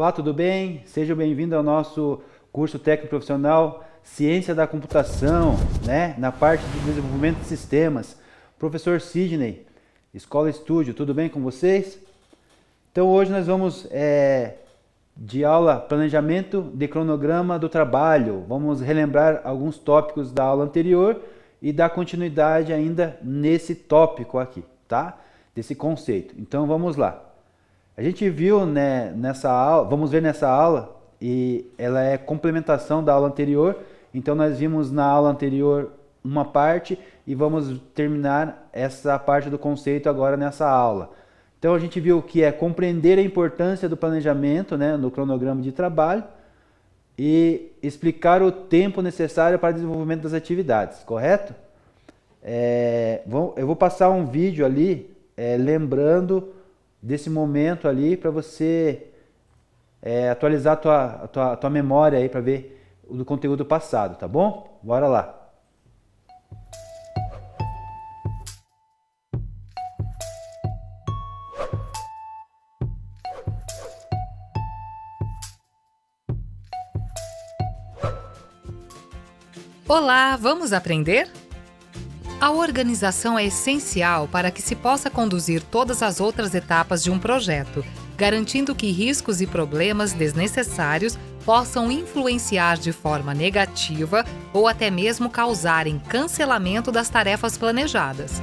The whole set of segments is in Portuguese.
Olá, tudo bem? Seja bem-vindo ao nosso curso técnico profissional Ciência da Computação, né? Na parte de desenvolvimento de sistemas. Professor Sidney, Escola Estúdio, tudo bem com vocês? Então hoje nós vamos de aula Planejamento de Cronograma do Trabalho. Vamos relembrar alguns tópicos da aula anterior e dar continuidade ainda nesse tópico aqui, tá? Desse conceito. Então vamos lá. A gente viu, né, nessa aula, vamos ver nessa aula, e ela é complementação da aula anterior. Então nós vimos na aula anterior uma parte e vamos terminar essa parte do conceito agora nessa aula. Então a gente viu que é compreender a importância do planejamento, né, no cronograma de trabalho e explicar o tempo necessário para o desenvolvimento das atividades, correto? Eu vou passar um vídeo ali lembrando desse momento ali para você atualizar a tua memória aí para ver do conteúdo passado, tá bom? Bora lá! Olá, vamos aprender? A organização é essencial para que se possa conduzir todas as outras etapas de um projeto, garantindo que riscos e problemas desnecessários possam influenciar de forma negativa ou até mesmo causarem cancelamento das tarefas planejadas.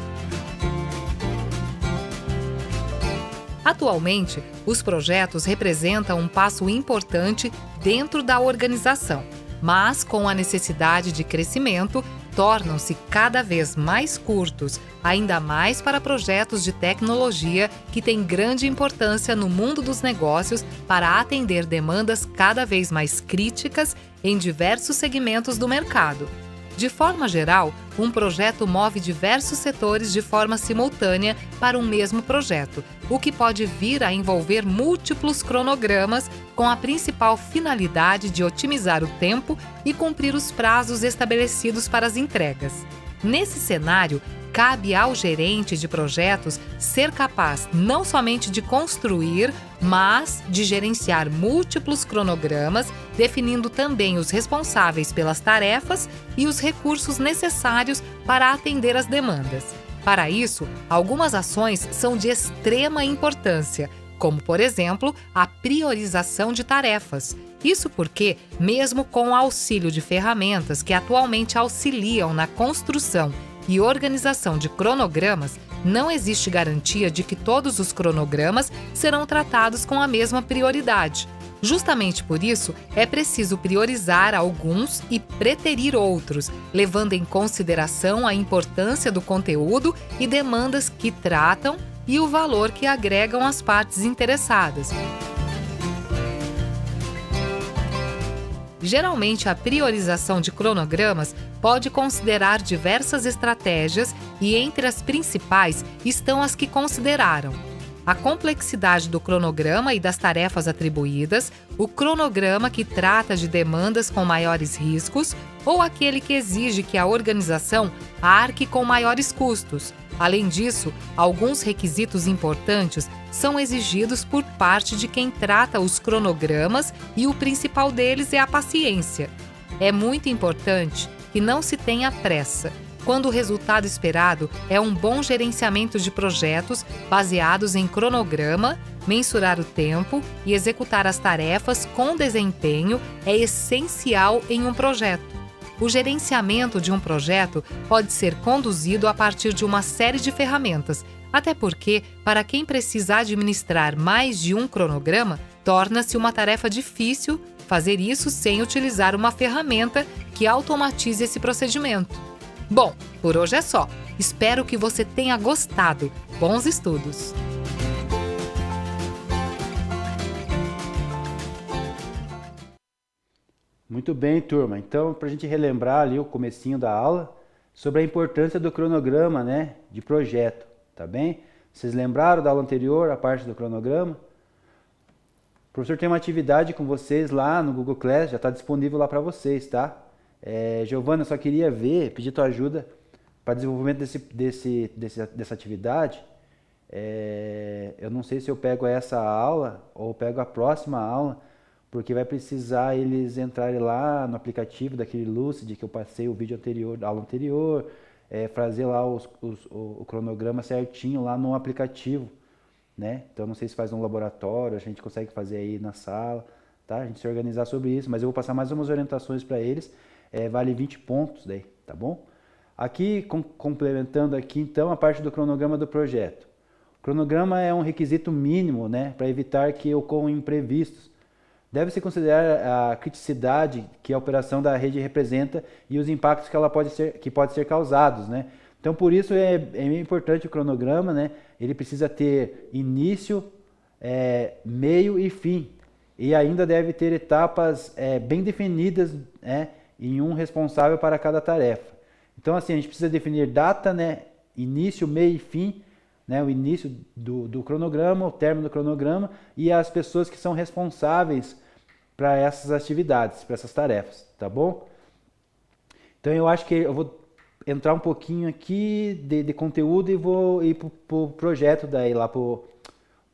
Atualmente, os projetos representam um passo importante dentro da organização, mas com a necessidade de crescimento, tornam-se cada vez mais curtos, ainda mais para projetos de tecnologia que têm grande importância no mundo dos negócios para atender demandas cada vez mais críticas em diversos segmentos do mercado. De forma geral, um projeto move diversos setores de forma simultânea para um mesmo projeto, o que pode vir a envolver múltiplos cronogramas com a principal finalidade de otimizar o tempo e cumprir os prazos estabelecidos para as entregas. Nesse cenário, cabe ao gerente de projetos ser capaz não somente de construir, mas de gerenciar múltiplos cronogramas, definindo também os responsáveis pelas tarefas e os recursos necessários para atender às demandas. Para isso, algumas ações são de extrema importância, como, por exemplo, a priorização de tarefas. Isso porque, mesmo com o auxílio de ferramentas que atualmente auxiliam na construção e organização de cronogramas, não existe garantia de que todos os cronogramas serão tratados com a mesma prioridade. Justamente por isso, é preciso priorizar alguns e preterir outros, levando em consideração a importância do conteúdo e demandas que tratam e o valor que agregam às partes interessadas. Geralmente, a priorização de cronogramas pode considerar diversas estratégias e entre as principais estão as que consideraram a complexidade do cronograma e das tarefas atribuídas, o cronograma que trata de demandas com maiores riscos ou aquele que exige que a organização arque com maiores custos. Além disso, alguns requisitos importantes são exigidos por parte de quem trata os cronogramas e o principal deles é a paciência. É muito importante que não se tenha pressa, quando o resultado esperado é um bom gerenciamento de projetos baseados em cronograma, mensurar o tempo e executar as tarefas com desempenho é essencial em um projeto. O gerenciamento de um projeto pode ser conduzido a partir de uma série de ferramentas, até porque, para quem precisa administrar mais de um cronograma, torna-se uma tarefa difícil fazer isso sem utilizar uma ferramenta que automatize esse procedimento. Bom, por hoje é só. Espero que você tenha gostado. Bons estudos! Muito bem, turma. Então, para a gente relembrar ali o comecinho da aula sobre a importância do cronograma, né, de projeto, tá bem? Vocês lembraram da aula anterior, a parte do cronograma? O professor tem uma atividade com vocês lá no Google Class, já está disponível lá para vocês, tá? Giovana, eu só queria pedir tua ajuda para desenvolvimento dessa atividade. Eu não sei se eu pego essa aula ou pego a próxima aula, porque vai precisar eles entrarem lá no aplicativo daquele Lucid que eu passei o vídeo anterior, da aula anterior, fazer lá o cronograma certinho lá no aplicativo, né? Então não sei se faz no laboratório, a gente consegue fazer aí na sala, tá? A gente se organizar sobre isso, mas eu vou passar mais umas orientações para eles, vale 20 pontos daí, tá bom? Aqui, complementando aqui então a parte do cronograma do projeto. O cronograma é um requisito mínimo, né, para evitar que ocorram imprevistos. Deve-se considerar a criticidade que a operação da rede representa e os impactos que ela pode ser causados, né? Então, por isso é importante o cronograma, né? Ele precisa ter início, meio e fim. E ainda deve ter etapas bem definidas, né, em um responsável para cada tarefa. Então, assim, a gente precisa definir data, né, início, meio e fim, né, o início do cronograma, o término do cronograma e as pessoas que são responsáveis para essas atividades, para essas tarefas, tá bom? Então, eu acho que eu vou entrar um pouquinho aqui de conteúdo e vou ir para o projeto daí, lá para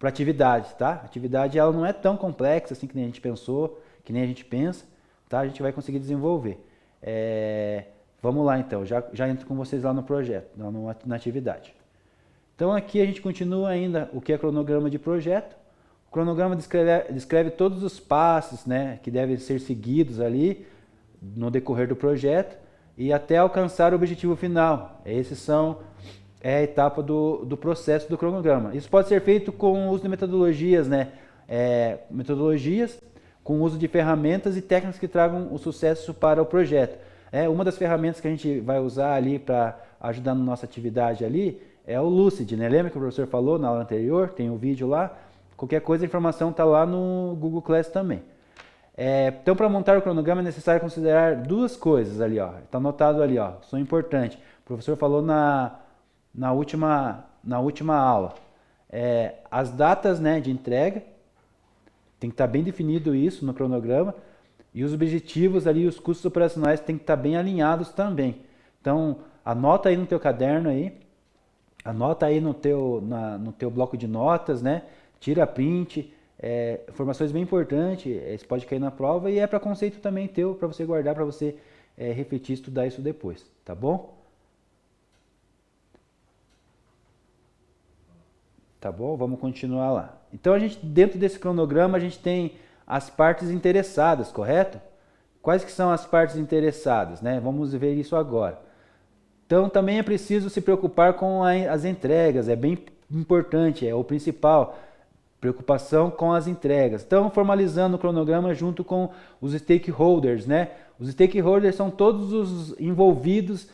a atividade, tá? A atividade ela não é tão complexa assim que nem a gente pensou, que nem a gente pensa, tá? A gente vai conseguir desenvolver. Vamos lá então, já entro com vocês lá no projeto, na atividade. Então aqui a gente continua ainda o que é cronograma de projeto. O cronograma descreve todos os passos, né, que devem ser seguidos ali no decorrer do projeto e até alcançar o objetivo final. Esses são a etapa do processo do cronograma. Isso pode ser feito com o uso de metodologias, né, metodologias com o uso de ferramentas e técnicas que tragam o sucesso para o projeto. Uma das ferramentas que a gente vai usar ali para ajudar na nossa atividade ali é o Lucid, né? Lembra que o professor falou na aula anterior? Tem um vídeo lá. Qualquer coisa, a informação está lá no Google Class também. Então, para montar o cronograma é necessário considerar duas coisas ali, ó. Está anotado ali, ó. São importantes. O professor falou na última aula. As datas, né, de entrega. Tem que estar bem definido isso no cronograma. E os objetivos ali, os custos operacionais tem que estar bem alinhados também. Então, anota aí no teu caderno aí, anota aí no teu bloco de notas, né? Tira print, informações bem importantes, isso pode cair na prova e é para conceito também teu, para você guardar, para você refletir, estudar isso depois, tá bom? Tá bom? Vamos continuar lá. Então, dentro desse cronograma, a gente tem as partes interessadas, correto? Quais que são as partes interessadas, né? Vamos ver isso agora. Então, também é preciso se preocupar com as entregas, é bem importante, é o principal, preocupação com as entregas. Então, formalizando o cronograma junto com os stakeholders, né? Os stakeholders são todos os envolvidos,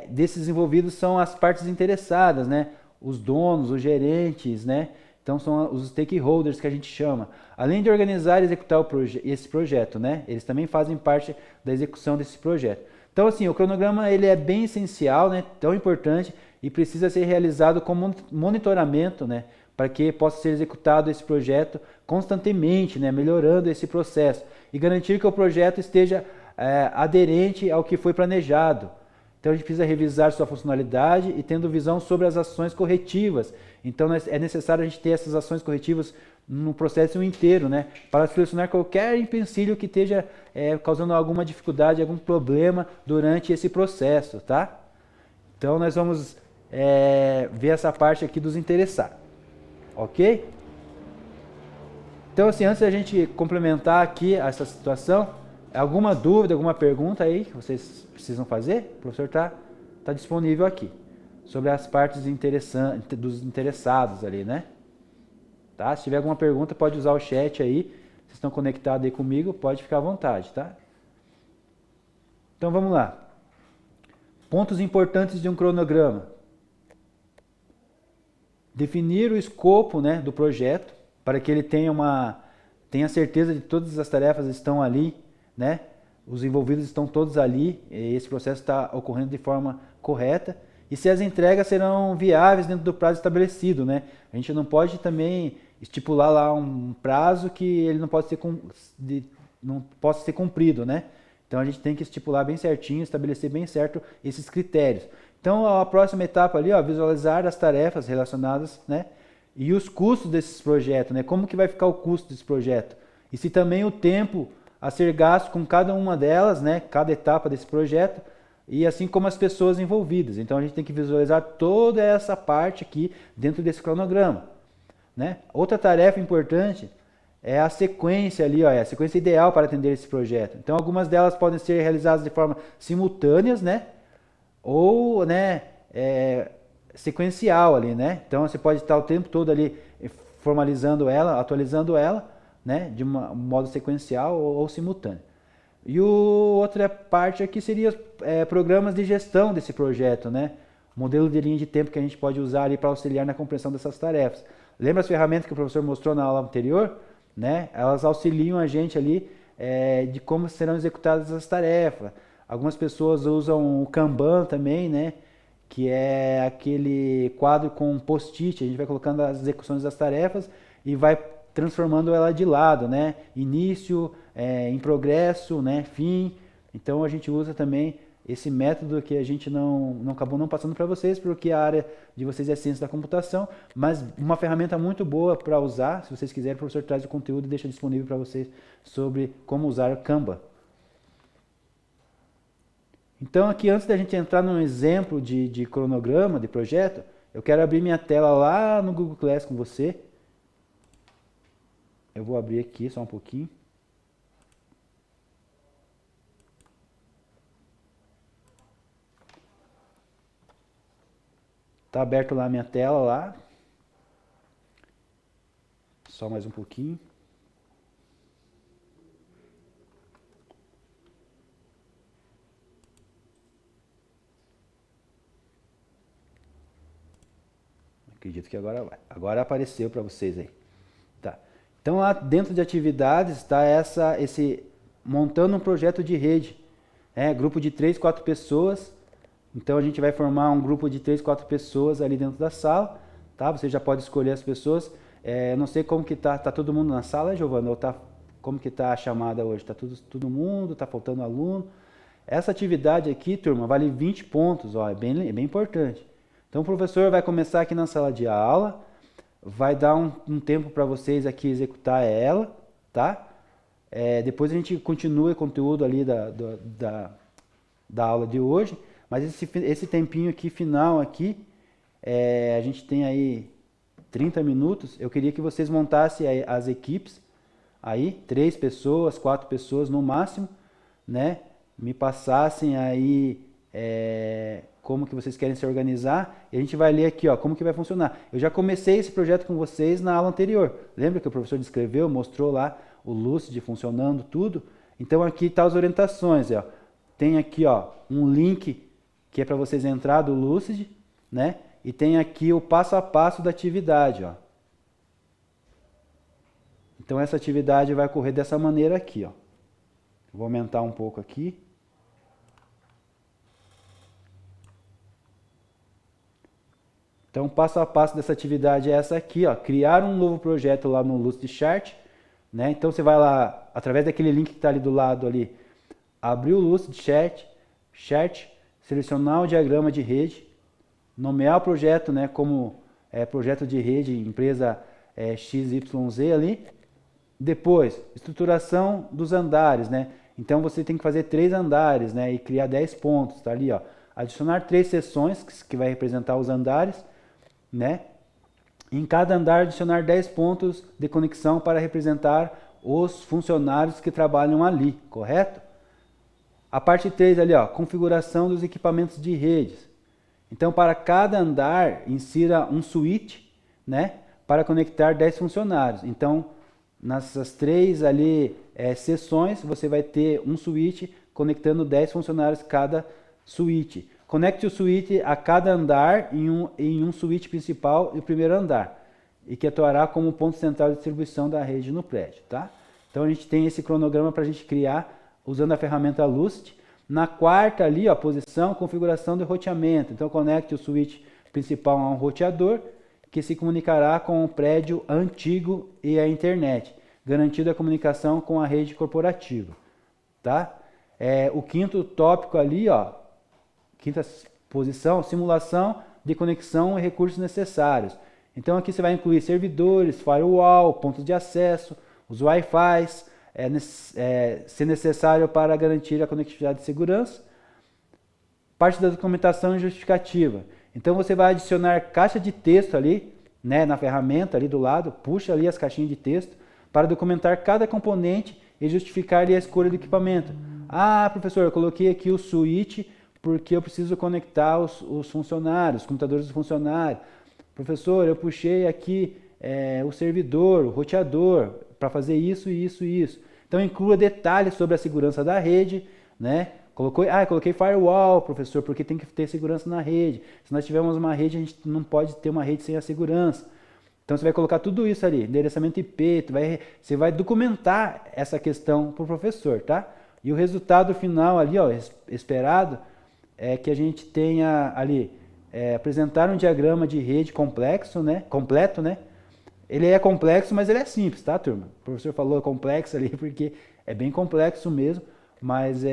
desses envolvidos são as partes interessadas, né? Os donos, os gerentes, né? Então, são os stakeholders que a gente chama. Além de organizar e executar esse projeto, né? Eles também fazem parte da execução desse projeto. Então, assim, o cronograma ele é bem essencial, né? Tão importante e precisa ser realizado com monitoramento, né? Para que possa ser executado esse projeto constantemente, né? Melhorando esse processo e garantir que o projeto esteja aderente ao que foi planejado. Então, a gente precisa revisar sua funcionalidade e tendo visão sobre as ações corretivas. Então, é necessário a gente ter essas ações corretivas no processo inteiro, né? Para solucionar qualquer empecilho que esteja causando alguma dificuldade, algum problema durante esse processo, tá? Então, nós vamos ver essa parte aqui dos interessados, ok? Então, assim, antes da gente complementar aqui essa situação, alguma dúvida, alguma pergunta aí que vocês precisam fazer? O professor tá disponível aqui sobre as partes dos interessados ali, né? Tá? Se tiver alguma pergunta, pode usar o chat aí. Vocês estão conectados aí comigo, pode ficar à vontade, tá? Então vamos lá. Pontos importantes de um cronograma. Definir o escopo, né, do projeto para que ele tenha certeza de que todas as tarefas estão ali, né? Os envolvidos estão todos ali, e esse processo está ocorrendo de forma correta. E se as entregas serão viáveis dentro do prazo estabelecido, né? A gente não pode também estipular lá um prazo que ele não possa ser cumprido, né? Então a gente tem que estipular bem certinho, estabelecer bem certo esses critérios. Então a próxima etapa ali, ó, visualizar as tarefas relacionadas, né? E os custos desses projetos, né? Como que vai ficar o custo desse projeto? e se também o tempo a ser gasto com cada uma delas, né, cada etapa desse projeto, e assim como as pessoas envolvidas. Então a gente tem que visualizar toda essa parte aqui dentro desse cronograma, né? Outra tarefa importante é a sequência ali, ó, é a sequência ideal para atender esse projeto. Então algumas delas podem ser realizadas de forma simultâneas, né? Ou, né, sequencial ali, né? Então você pode estar o tempo todo ali formalizando ela, atualizando ela, né, de um modo sequencial ou simultâneo. E outra parte aqui seria programas de gestão desse projeto, né? Modelo de linha de tempo que a gente pode usar ali para auxiliar na compreensão dessas tarefas. Lembra as ferramentas que o professor mostrou na aula anterior? Né? Elas auxiliam a gente ali de como serão executadas as tarefas. Algumas pessoas usam o Kanban também, né? Que é aquele quadro com post-it. A gente vai colocando as execuções das tarefas e vai transformando ela de lado, né? Início, em progresso, né? Fim. Então a gente usa também esse método que a gente não acabou não passando para vocês, porque a área de vocês é ciência da computação, mas uma ferramenta muito boa para usar. Se vocês quiserem, o professor traz o conteúdo e deixa disponível para vocês sobre como usar o Kanban. Então aqui, antes da gente entrar num exemplo de cronograma, de projeto, eu quero abrir minha tela lá no Google Class com você. Eu vou abrir aqui só um pouquinho. Está aberto lá a minha tela lá. Só mais um pouquinho. Acredito que agora vai. Agora apareceu para vocês aí. Tá. Então lá dentro de atividades está esse montando um projeto de rede. Grupo de 3, 4 pessoas. Então a gente vai formar um grupo de 3, 4 pessoas ali dentro da sala, tá? Você já pode escolher as pessoas. Não sei como que tá todo mundo na sala, Giovana? Ou como que tá a chamada hoje? Tá todo mundo? Tá faltando aluno? Essa atividade aqui, turma, vale 20 pontos, ó, é bem importante. Então o professor vai começar aqui na sala de aula, vai dar um tempo para vocês aqui executar ela, tá? Depois a gente continua o conteúdo ali da aula de hoje. Mas esse tempinho aqui, final aqui, a gente tem aí 30 minutos. Eu queria que vocês montassem as equipes aí, 3 pessoas, 4 pessoas no máximo, né? Me passassem aí como que vocês querem se organizar. E a gente vai ler aqui, ó, como que vai funcionar. Eu já comecei esse projeto com vocês na aula anterior. Lembra que o professor descreveu, mostrou lá o Lucid funcionando, tudo? Então aqui estão as orientações, ó. Tem aqui, ó, um link que é para vocês entrar do Lucid, né? E tem aqui o passo a passo da atividade, ó. Então essa atividade vai ocorrer dessa maneira aqui, ó. Vou aumentar um pouco aqui. Então o passo a passo dessa atividade é essa aqui, ó. Criar um novo projeto lá no Lucidchart, né? Então você vai lá, através daquele link que está ali do lado ali, abrir o Lucidchart, selecionar o diagrama de rede, nomear o projeto, né, como projeto de rede, empresa XYZ ali. Depois, estruturação dos andares, né? Então você tem que fazer 3 andares, né, e criar 10 pontos, tá ali, ó. Adicionar 3 seções, que vai representar os andares, né? Em cada andar adicionar 10 pontos de conexão para representar os funcionários que trabalham ali, correto? A parte 3 ali, ó, configuração dos equipamentos de redes. Então, para cada andar, insira um switch, né, para conectar 10 funcionários. Então, nessas 3 ali seções, você vai ter um switch conectando 10 funcionários cada switch. Conecte o switch a cada andar em um switch principal e o primeiro andar, e que atuará como ponto central de distribuição da rede no prédio, tá? Então, a gente tem esse cronograma para a gente criar usando a ferramenta Lucid. Na quarta ali, ó, posição, configuração de roteamento. Então, conecte o switch principal a um roteador que se comunicará com o prédio antigo e a internet, garantindo a comunicação com a rede corporativa, tá? O quinto tópico ali, ó, quinta posição, simulação de conexão e recursos necessários. Então, aqui você vai incluir servidores, firewall, pontos de acesso, os Wi-Fi, se necessário para garantir a conectividade e segurança. Parte da documentação e justificativa. Então você vai adicionar caixa de texto ali, né, na ferramenta ali do lado, puxa ali as caixinhas de texto para documentar cada componente e justificar ali a escolha do equipamento. Ah, professor, eu coloquei aqui o switch porque eu preciso conectar os funcionários, os computadores dos funcionários. Professor, eu puxei aqui o servidor, o roteador, para fazer isso, isso e isso. Então inclua detalhes sobre a segurança da rede, né? Coloquei firewall, professor, porque tem que ter segurança na rede. Se nós tivermos uma rede, a gente não pode ter uma rede sem a segurança. Então você vai colocar tudo isso ali, endereçamento IP, você vai documentar essa questão para o professor, tá? E o resultado final ali, ó, esperado, é que a gente tenha ali, apresentar um diagrama de rede complexo, né? Completo, né? Ele é complexo, mas ele é simples, tá, turma? O professor falou complexo ali porque é bem complexo mesmo, mas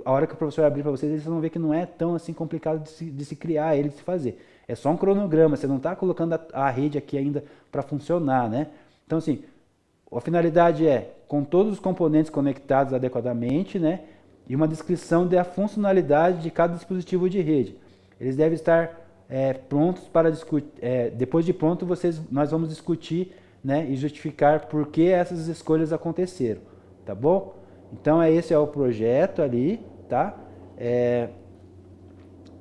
a hora que o professor abrir para vocês, vocês vão ver que não é tão assim complicado de se criar, ele de se fazer. É só um cronograma, você não está colocando a rede aqui ainda para funcionar, né? Então, assim, a finalidade com todos os componentes conectados adequadamente, né? E uma descrição da funcionalidade de cada dispositivo de rede. Eles devem estar prontos para discutir. Depois de pronto, nós vamos discutir, né? E justificar por que essas escolhas aconteceram, tá bom? Então, esse é o projeto ali, tá?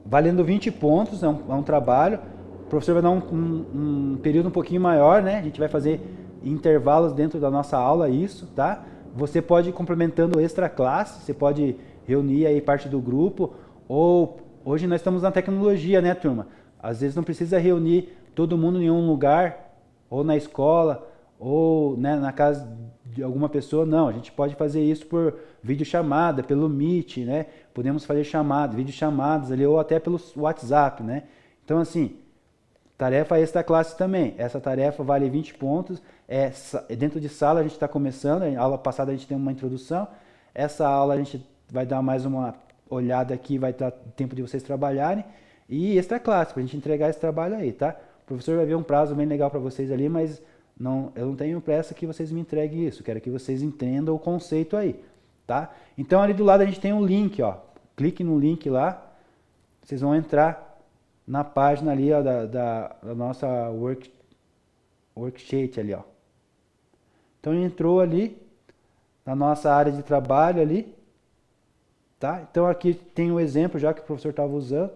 Valendo 20 pontos, é um trabalho. O professor vai dar um período um pouquinho maior, né? A gente vai fazer intervalos dentro da nossa aula, isso, tá? Você pode ir complementando extra classe, você pode reunir aí parte do grupo, ou hoje nós estamos na tecnologia, né, turma? Às vezes não precisa reunir todo mundo em um lugar, ou na escola, ou, né, na casa de alguma pessoa, não. A gente pode fazer isso por videochamada, pelo Meet, né? Podemos fazer videochamadas ali, ou até pelo WhatsApp, né? Então, assim, tarefa extra classe também. Essa tarefa vale 20 pontos. Dentro de sala a gente está começando, a aula passada a gente tem uma introdução. Essa aula a gente vai dar mais uma olhada aqui, vai dar tempo de vocês trabalharem. E extra classe, para a gente entregar esse trabalho aí, tá? O professor vai ver um prazo bem legal para vocês ali, mas eu não tenho pressa que vocês me entreguem isso. Quero que vocês entendam o conceito aí, tá? Então ali do lado a gente tem um link, ó. Clique no link lá, vocês vão entrar na página ali, ó, da nossa worksheet ali, ó. Então entrou ali na nossa área de trabalho ali, tá? Então aqui tem um exemplo já que o professor estava usando.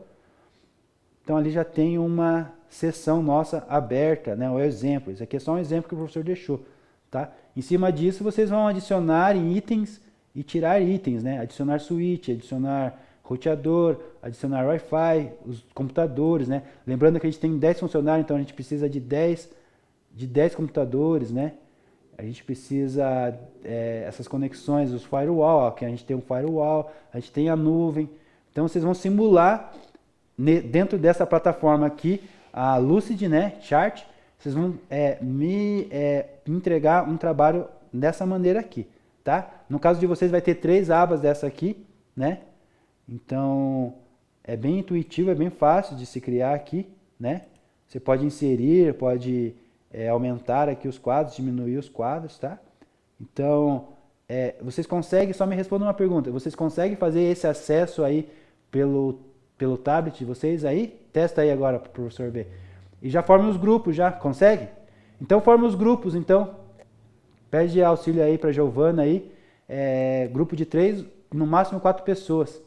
Então ali já tem uma seção nossa aberta, né? O exemplo. Isso aqui é só um exemplo que o professor deixou, tá? Em cima disso vocês vão adicionar itens e tirar itens, né? Adicionar switch, adicionar roteador, adicionar Wi-Fi, os computadores, né? Lembrando que a gente tem 10 funcionários, então a gente precisa de 10 computadores, né? A gente precisa essas conexões, os firewall, ó, que a gente tem um firewall, a gente tem a nuvem. Então vocês vão simular dentro dessa plataforma aqui a Lucid, né, Chart. Vocês vão me entregar um trabalho dessa maneira aqui, tá? No caso de vocês vai ter 3 abas dessa aqui, né? Então é bem intuitivo, é bem fácil de se criar aqui, né? Você pode inserir, pode aumentar aqui os quadros, diminuir os quadros, tá? Então vocês conseguem, só me respondam uma pergunta, vocês conseguem fazer esse acesso aí pelo tablet de vocês aí? Testa aí agora para o professor ver. E já forma os grupos, já consegue? Então forma os grupos, então. Pede auxílio aí para a Giovana aí. Grupo de 3, no máximo 4 pessoas.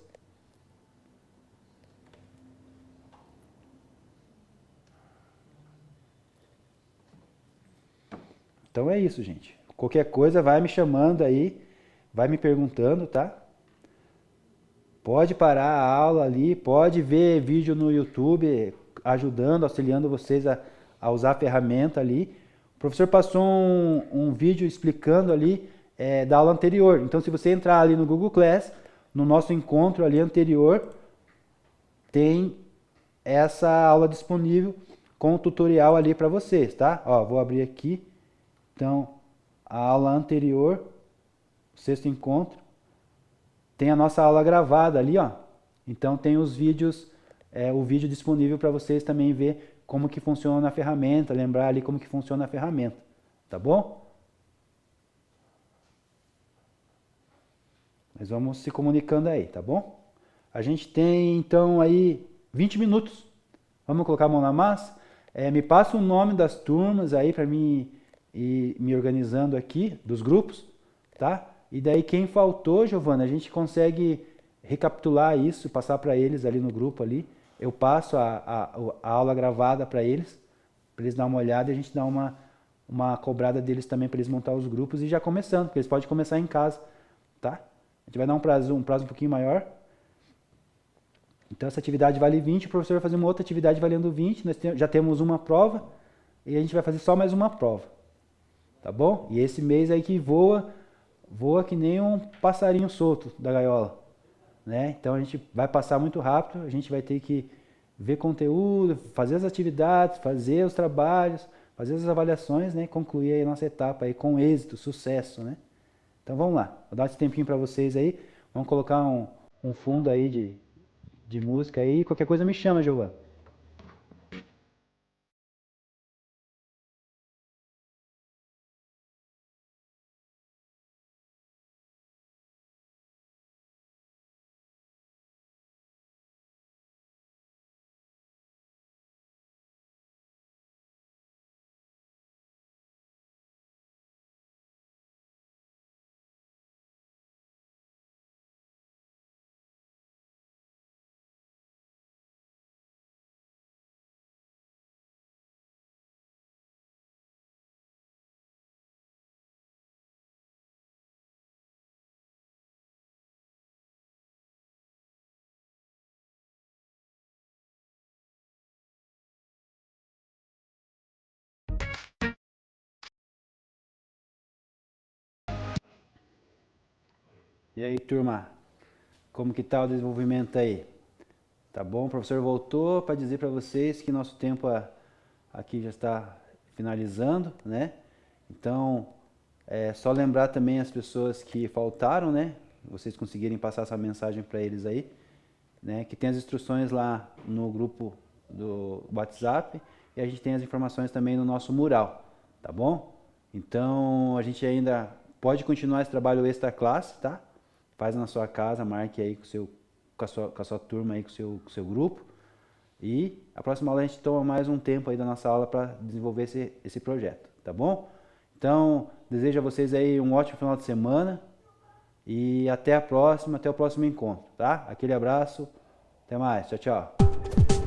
Então é isso, gente. Qualquer coisa vai me chamando aí, vai me perguntando, tá? Pode parar a aula ali, pode ver vídeo no YouTube ajudando, auxiliando vocês a usar a ferramenta ali. O professor passou um vídeo explicando ali da aula anterior. Então, se você entrar ali no Google Class, no nosso encontro ali anterior, tem essa aula disponível com o tutorial ali para vocês, tá? Ó, vou abrir aqui. Então, a aula anterior, o 6º encontro, tem a nossa aula gravada ali, ó. Então tem os vídeos, o vídeo disponível para vocês também ver como que funciona a ferramenta, lembrar ali como que funciona a ferramenta, tá bom? Nós vamos se comunicando aí, tá bom? A gente tem então aí 20 minutos. Vamos colocar a mão na massa? Me passa o nome das turmas aí para mim ir me organizando aqui, dos grupos, tá? E daí quem faltou, Giovana, a gente consegue recapitular isso, passar para eles ali no grupo ali. Eu passo a aula gravada para eles dar uma olhada e a gente dá uma cobrada deles também para eles montar os grupos e já começando, porque eles podem começar em casa, tá? A gente vai dar um prazo um pouquinho maior. Então essa atividade vale 20, o professor vai fazer uma outra atividade valendo 20, nós já temos uma prova e a gente vai fazer só mais uma prova, tá bom? E esse mês aí que voa que nem um passarinho solto da gaiola, né? Então a gente vai passar muito rápido, a gente vai ter que ver conteúdo, fazer as atividades, fazer os trabalhos, fazer as avaliações, né? Concluir aí a nossa etapa aí com êxito, sucesso, né? Então vamos lá, vou dar esse tempinho para vocês aí, vamos colocar um fundo aí de música aí, qualquer coisa me chama, Giovana. E aí, turma, como que tá o desenvolvimento aí? Tá bom? O professor voltou para dizer para vocês que nosso tempo aqui já está finalizando, né? Então, só lembrar também as pessoas que faltaram, né? Vocês conseguirem passar essa mensagem para eles aí, né? Que tem as instruções lá no grupo do WhatsApp e a gente tem as informações também no nosso mural, tá bom? Então, a gente ainda pode continuar esse trabalho extra classe, tá? Faz na sua casa, marque aí com a sua turma aí, com o seu grupo. E a próxima aula a gente toma mais um tempo aí da nossa aula para desenvolver esse projeto, tá bom? Então, desejo a vocês aí um ótimo final de semana e até a próxima, até o próximo encontro, tá? Aquele abraço, até mais, tchau, tchau.